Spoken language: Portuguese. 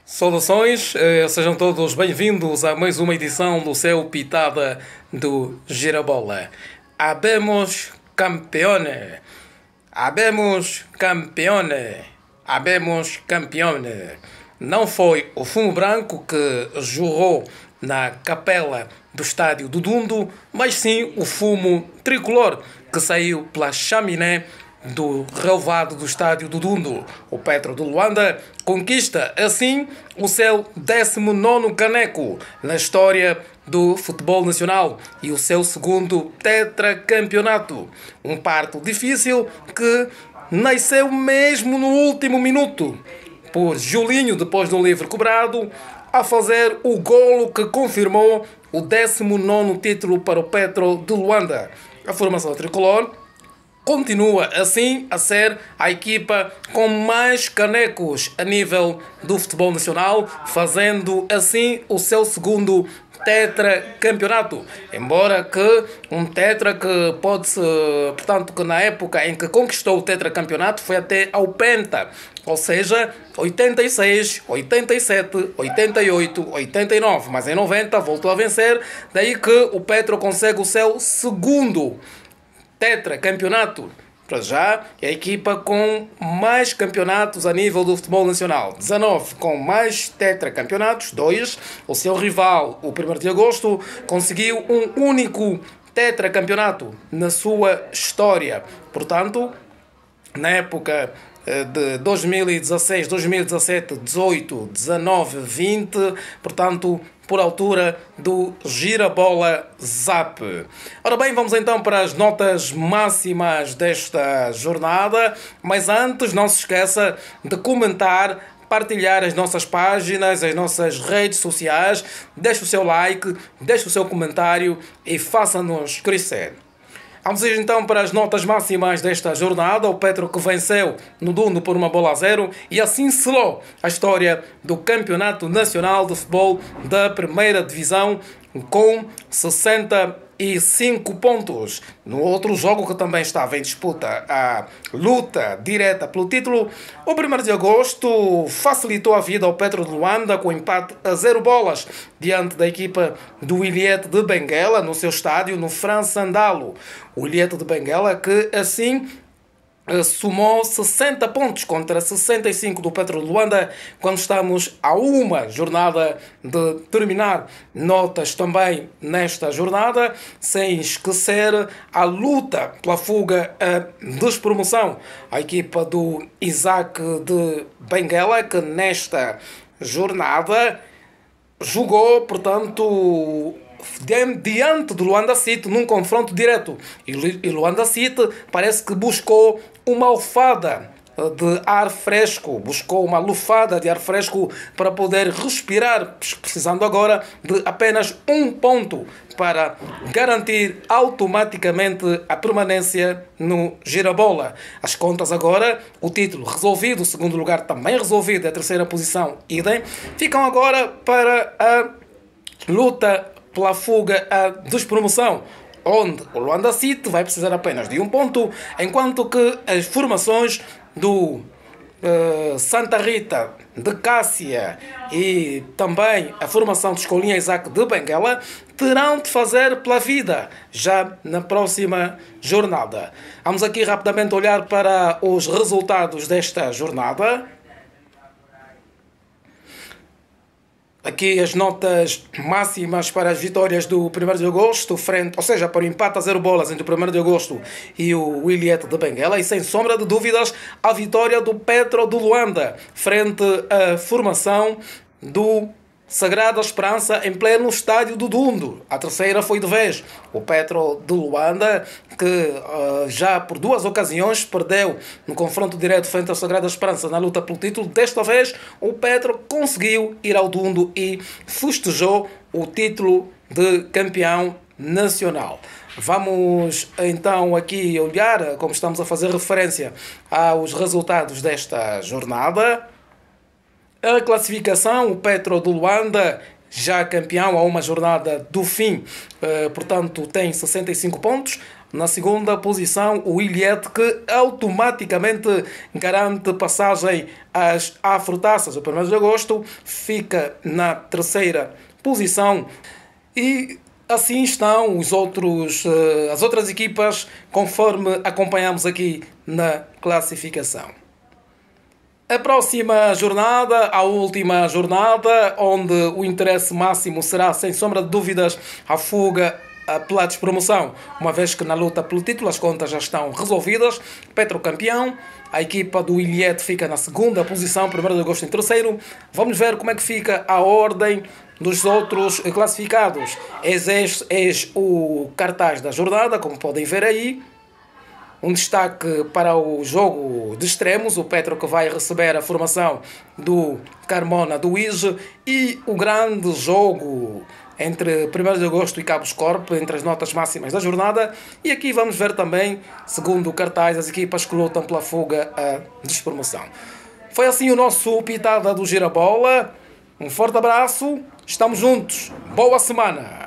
Saudações, sejam todos bem-vindos a mais uma edição do seu Pitada do Girabola. Habemos campeone, habemos campeone, habemos campeone. Não foi o fumo branco que jorrou na capela do estádio do Dundo, mas sim o fumo tricolor que saiu pela chaminé do relvado do estádio do Dundo. O Petro de Luanda conquista assim o seu 19º caneco na história do futebol nacional e o seu segundo tetracampeonato. Um parto difícil que nasceu mesmo no último minuto, por Julinho, depois de um livre cobrado, a fazer o golo que confirmou o 19º título para o Petro de Luanda. A formação tricolor continua assim a ser a equipa com mais canecos a nível do futebol nacional, fazendo assim o seu segundo tetracampeonato. Embora que um tetra que pode-se, portanto, que na época em que conquistou o tetracampeonato foi até ao penta, ou seja, 86, 87, 88, 89, mas em 90 voltou a vencer, daí que o Petro consegue o seu segundo tetracampeonato. Para já, é a equipa com mais campeonatos a nível do futebol nacional. 19 com mais tetracampeonatos, 2. O seu rival, o 1º de agosto, conseguiu um único tetracampeonato na sua história. Portanto, na época de 2016, 2017, 18, 19, 20, portanto, por altura do Girabola Zap. Ora bem, vamos então para as notas máximas desta jornada, mas antes não se esqueça de comentar, partilhar as nossas páginas, as nossas redes sociais, deixe o seu like, deixe o seu comentário e faça-nos crescer. Vamos ir então para as notas máximas desta jornada. O Petro que venceu no Dundo por 1-0 e assim selou a história do Campeonato Nacional de Futebol da Primeira Divisão com 65 pontos. No outro jogo que também estava em disputa, a luta direta pelo título, o 1º de agosto facilitou a vida ao Petro de Luanda com empate a 0 bolas diante da equipa do Ilhéte de Benguela no seu estádio no França Andalo. O Ilhéte de Benguela que assim somou 60 pontos contra 65 do Petro de Luanda, quando estamos a uma jornada de terminar. Notas também nesta jornada, sem esquecer a luta pela fuga à despromoção. A equipa do Isaac de Benguela, que nesta jornada jogou, portanto, diante do Luanda City num confronto direto. E Luanda City parece que buscou uma alfada de ar fresco, buscou uma lufada de ar fresco para poder respirar, precisando agora de apenas um ponto para garantir automaticamente a permanência no Girabola. As contas agora, o título resolvido, o segundo lugar também resolvido, a terceira posição idem, ficam agora para a luta pela fuga à despromoção, onde o Luanda City vai precisar apenas de um ponto, enquanto que as formações do Santa Rita de Cássia e também a formação de Escolinha Isaac de Benguela terão de fazer pela vida já na próxima jornada. Vamos aqui rapidamente olhar para os resultados desta jornada. Aqui as notas máximas para as vitórias do 1º de agosto, frente, ou seja, para o empate a 0 bolas entre o 1º de agosto e o Ilhéte de Benguela, e sem sombra de dúvidas a vitória do Petro de Luanda frente à formação do Sagrada Esperança em pleno estádio do Dundo. A terceira foi de vez. O Petro de Luanda, que já por 2 ocasiões perdeu no confronto direto frente ao Sagrada Esperança na luta pelo título. Desta vez o Petro conseguiu ir ao Dundo e festejou o título de campeão nacional. Vamos então aqui olhar, como estamos a fazer referência aos resultados desta jornada. A classificação, o Petro de Luanda, já campeão a uma jornada do fim, portanto tem 65 pontos. Na segunda posição, o Ilhéte, que automaticamente garante passagem às Afrotaças. O 1º de agosto fica na terceira posição. E assim estão as outras equipas, conforme acompanhamos aqui na classificação. A próxima jornada, a última jornada, onde o interesse máximo será, sem sombra de dúvidas, a fuga pela despromoção, uma vez que na luta pelo título as contas já estão resolvidas. Petro campeão, a equipa do Ilhéte fica na segunda posição, 1º de agosto em terceiro. Vamos ver como é que fica a ordem dos outros classificados. Eis o cartaz da jornada, como podem ver aí. Um destaque para o jogo de extremos, o Petro que vai receber a formação do Carmona do Ige, e o grande jogo entre 1º de agosto e Cabos Corp, entre as notas máximas da jornada. E aqui vamos ver também, segundo o cartaz, as equipas que lutam pela fuga à despromoção. Foi assim o nosso Pitada do Girabola. Um forte abraço, estamos juntos, boa semana!